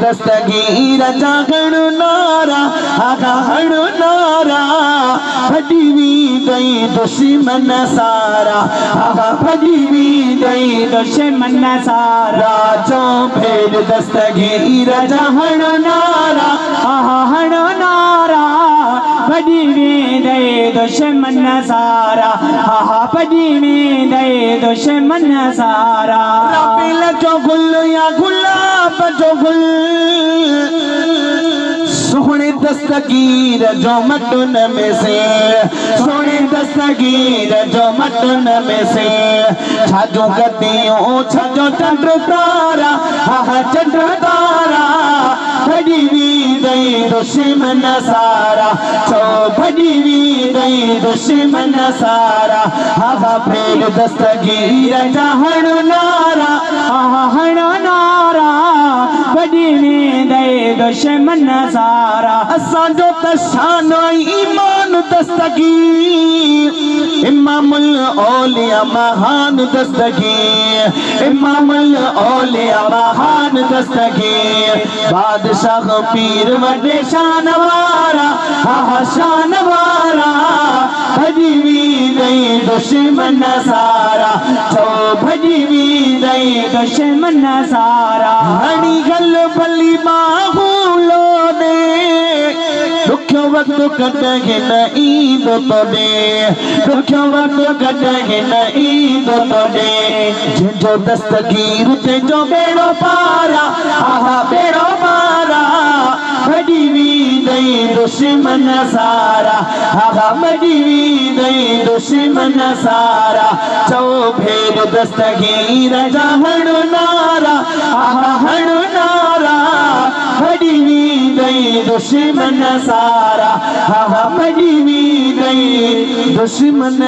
दस्तगीर जागण नारा आगण नारा भजीवी दई दुश्मन सारा भजीवी दई दुश्मन सारा चो भेद दस्तगीर जागण नारा आहण नारा भजीवी दई दुश्मन सारा भजीवी दई दुश्मन सारा रबिल जो गुल या गुलाब जो गुल सोने दस्तगीर जो मटन में से सोने दस्तगीर जो मटन में से छाजो गतियों छाजो चंद्र तारा चंद्र तारा भजीवी दई दुश्मन सारा चो भजीवी दई दुश्मन सारा भेद दस्तगीर जहण नारा आहण नारा भजीवी दई दुश्मन सारा असांजो तशान ईमान दस्तगीर इमामुल औलिया महान दस्तगीर इमामुल औलिया महान दस्तगीर बादशाह पीर वडे शान वारा शान वारा भजीवी दई दुश्मन सारा चो भजीवी दई दुश्मन सारा हणी गल भली बाहुलो ने दुखो वक्त कटे न ईद तोड़े दुखो वक्त कटे न ईद तोड़े जो दस्तगीर जो बेड़ो पारा बेड़ो पारा भजीवी दई दुश्मन सारा भजीवी दई दुश्मन सारा चो भेद दस्तगीर जहण नारा आहण नारा भजीवी दई दुश्मन सारा भजीवी दई दुश्मन